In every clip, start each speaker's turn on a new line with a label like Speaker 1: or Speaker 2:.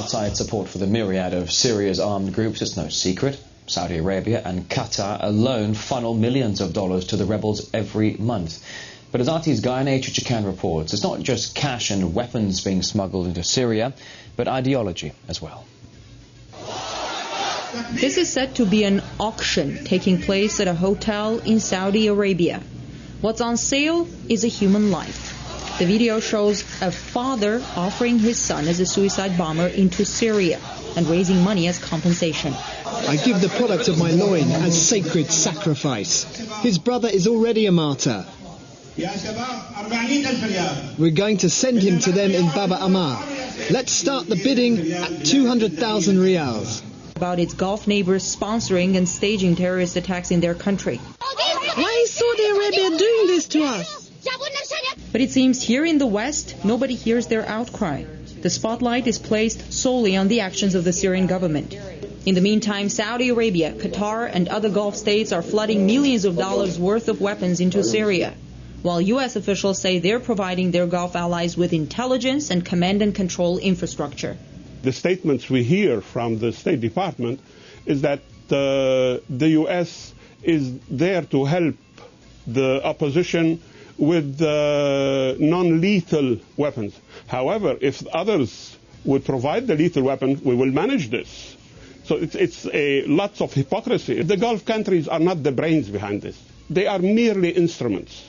Speaker 1: outside support for the myriad of Syria's armed groups is no secret. Saudi Arabia and Qatar alone funnel millions of dollars to the rebels every month. But as RT's Guyane Chichikan reports, it's not just cash and weapons being smuggled into Syria, but ideology as well.
Speaker 2: This is said to be an auction taking place at a hotel in Saudi Arabia. What's on sale is a human life. The video shows a father offering his son as a suicide bomber into Syria and raising money as compensation.
Speaker 3: I give the product of my loin as sacred sacrifice. His brother is already a martyr. We're going to send him to them in Baba Ammar. Let's start the bidding at 200,000 riyals.
Speaker 2: About its Gulf neighbors sponsoring and staging terrorist attacks in their country.
Speaker 3: Why is Saudi Arabia doing this to us?
Speaker 2: But it seems here in the West, nobody hears their outcry. The spotlight is placed solely on the actions of the Syrian government. In the meantime, Saudi Arabia, Qatar, and other Gulf states are flooding millions of dollars worth of weapons into Syria, while U.S. officials say they're providing their Gulf allies with intelligence and command and control infrastructure.
Speaker 4: The statements we hear from the State Department is that the U.S. is there to help the opposition with non-lethal weapons. However, if others would provide the lethal weapon, we will manage this. So it's lots of hypocrisy. The Gulf countries are not the brains behind this. They are merely instruments.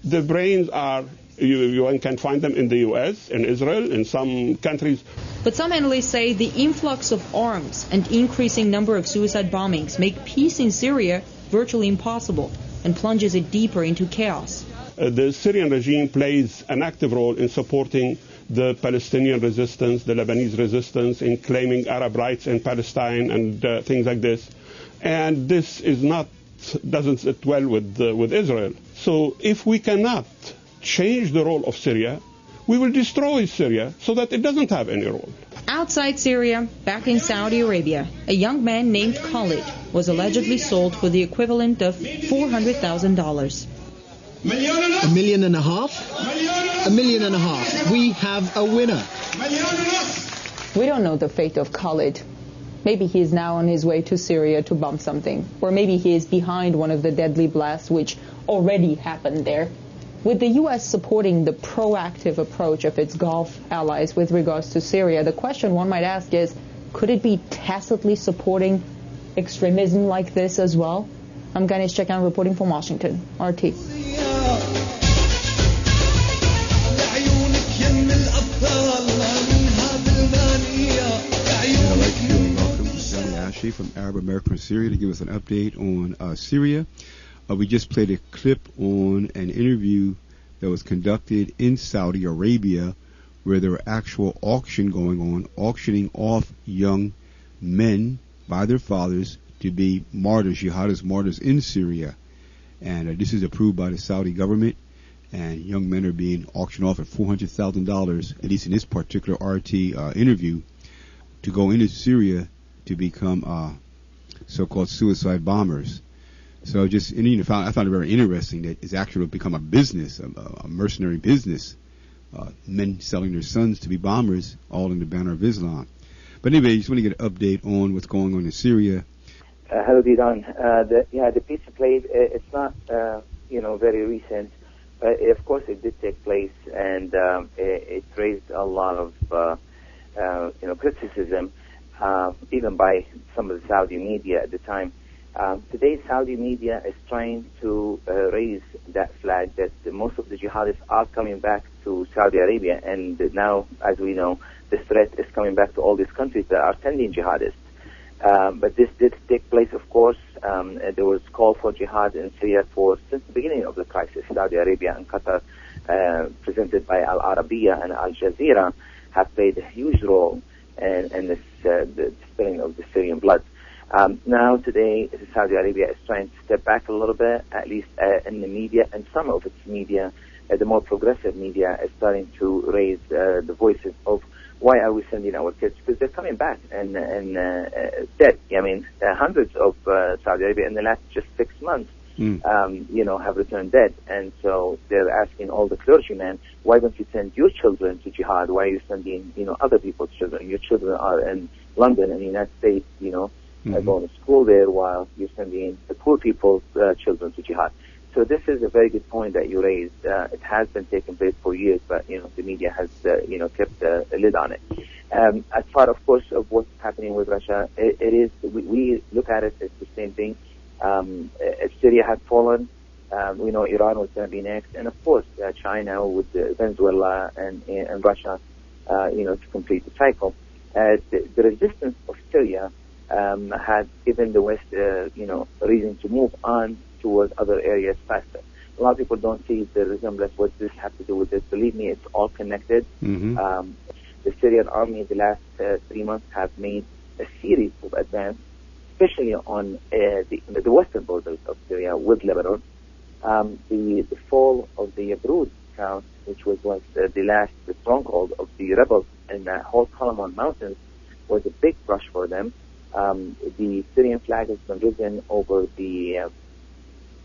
Speaker 4: The brains are, you can find them in the U.S., in Israel, in some countries.
Speaker 2: But some analysts say the influx of arms and increasing number of suicide bombings make peace in Syria virtually impossible and plunges it deeper into chaos.
Speaker 4: The Syrian regime plays an active role in supporting the Palestinian resistance, the Lebanese resistance, in claiming Arab rights in Palestine and things like this. And this doesn't sit well with Israel. So if we cannot change the role of Syria, we will destroy Syria so that it doesn't have any role.
Speaker 2: Outside Syria, back in Saudi Arabia, a young man named Khalid was allegedly sold for the equivalent of $400,000.
Speaker 3: $1.5 million? $1.5 million. We have a winner.
Speaker 2: We don't know the fate of Khalid. Maybe he is now on his way to Syria to bomb something. Or maybe he is behind one of the deadly blasts which already happened there. With the U.S. supporting the proactive approach of its Gulf allies with regards to Syria, the question one might ask is, could it be tacitly supporting extremism like this as well? I'm Guyane Chichikan reporting from Washington, RT.
Speaker 5: Johnny Achi from Arab American Syria to give us an update on Syria. We just played a clip on an interview that was conducted in Saudi Arabia where there were actual auction going on, auctioning off young men by their fathers to be martyrs, jihadist martyrs in Syria. And this is approved by the Saudi government, and young men are being auctioned off at $400,000, at least in this particular RT interview, to go into Syria to become so-called suicide bombers. So I found it very interesting that it's actually become a business, a mercenary business, men selling their sons to be bombers, all in the banner of Islam. But anyway, I just want to get an update on what's going on in Syria.
Speaker 6: Hello, Didan. The piece you played, it's not, very recent. Of course, it did take place, and it raised a lot of, criticism, even by some of the Saudi media at the time. Today, Saudi media is trying to raise that flag that most of the jihadists are coming back to Saudi Arabia, and now, as we know, the threat is coming back to all these countries that are sending jihadists. But this did take place, of course. There was call for jihad in Syria since the beginning of the crisis. Saudi Arabia and Qatar, presented by Al-Arabiya and Al Jazeera, have played a huge role in this, the spilling of the Syrian blood. Now, today, Saudi Arabia is trying to step back a little bit, at least in the media, and some of its media, the more progressive media, is starting to raise the voices of why are we sending our kids? Because they're coming back and dead. I mean, hundreds of Saudi Arabia in the last just 6 months have returned dead. And so they're asking all the clergymen, why don't you send your children to jihad? Why are you sending, other people's children? Your children are in London and the United States, going to school there, while you're sending the poor people's children to jihad. So this is a very good point that you raised. It has been taking place for years, but, the media has, kept a lid on it. As far, of course, of what's happening with Russia, we look at it as the same thing. If Syria had fallen, we know Iran was going to be next. And, of course, China with Venezuela and Russia, to complete the cycle. The resistance of Syria had given the West, reason to move on towards other areas faster. A lot of people don't see the resemblance. What does this have to do with this? Believe me, it's all connected. The Syrian army in the last 3 months have made a series of advances, especially on the western borders of Syria with Lebanon. The fall of the Abruz town, which was once the last stronghold of the rebels in the whole Kalaman Mountains, was a big brush for them. The Syrian flag has been risen over the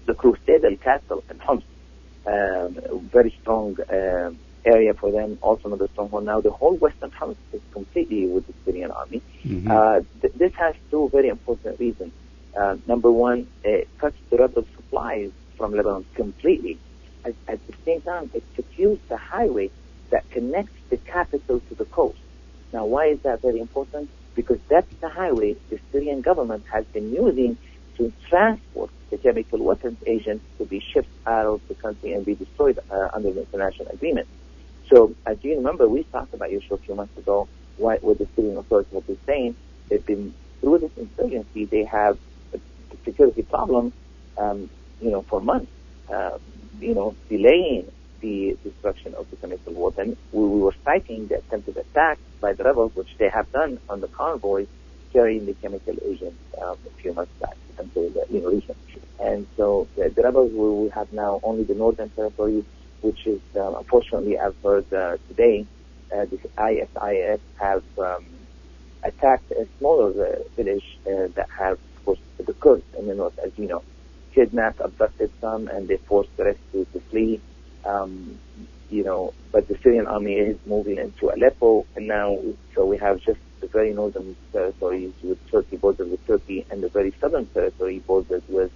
Speaker 6: Crusadal castle in Homs. Very strong area for them, also another stronghold. Now the whole western Homs is completely with the Syrian army. This has two very important reasons. Number one, it cuts the rebel supplies from Lebanon completely. At the same time, it secures the highway that connects the capital to the coast. Now, why is that very important? Because that's the highway the Syrian government has been using to transport the chemical weapons agents to be shipped out of the country and be destroyed under the international agreement. So, as you remember, we talked about your show a few months ago, what the Syrian authorities have been saying. They've been, through this insurgency, they have a security problem, for months, delaying the destruction of the chemical weapon. We were citing the attempted attack by the rebels, which they have done on the convoys carrying the chemical agents a few months back until recent. And so the rebels will have now only the northern territory, which is unfortunately, I've heard today, the ISIS have attacked a smaller village that have, of course, the Kurds in the north, as you know, kidnapped, abducted some, and they forced the rest to flee. But the Syrian army is moving into Aleppo, and now, so we have just the very northern territories with Turkey, borders with Turkey, and the very southern territory borders with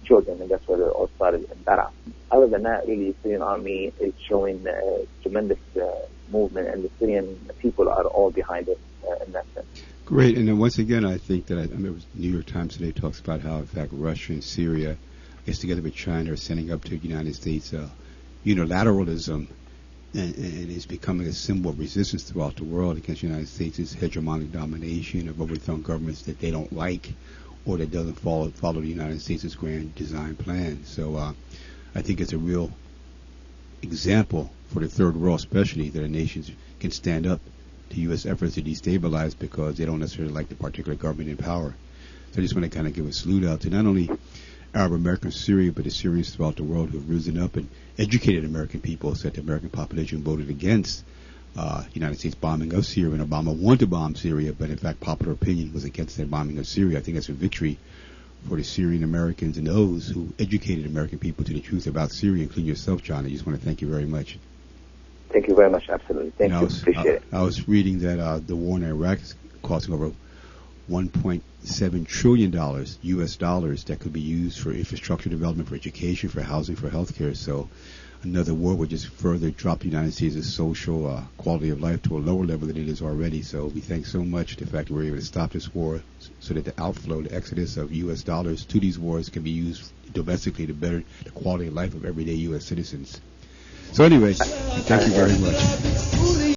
Speaker 6: Jordan, and that's where they're all started in Daraa. Other than that, really, the Syrian army is showing tremendous movement, and the Syrian people are all behind it in that sense.
Speaker 5: Great, and then once again, I think that I remember the New York Times today talks about how, in fact, Russia and Syria, I guess together with China, are sending up to the United States unilateralism, and it's becoming a symbol of resistance throughout the world against the United States' hegemonic domination of overthrown governments that they don't like or that doesn't follow the United States' grand design plan. So I think it's a real example for the third world, especially, that the nations can stand up to U.S. efforts to destabilize because they don't necessarily like the particular government in power. So I just want to kind of give a salute out to not only Arab American Syria, but the Syrians throughout the world who have risen up and educated American people so that the American population voted against United States bombing of Syria when Obama wanted to bomb Syria, but in fact popular opinion was against that bombing of Syria. I think that's a victory for the Syrian Americans and those who educated American people to the truth about Syria, including yourself, John. I just want to thank you very much.
Speaker 6: Thank you very much. Absolutely. Thank you. Appreciate it.
Speaker 5: I was reading that the war in Iraq is costing over $1.7 trillion U.S. dollars that could be used for infrastructure development, for education, for housing, for healthcare. So another war would just further drop the United States' social quality of life to a lower level than it is already. So we thank so much the fact that we're able to stop this war so that the outflow, the exodus of U.S. dollars to these wars can be used domestically to better the quality of life of everyday U.S. citizens. So anyway, thank you very much.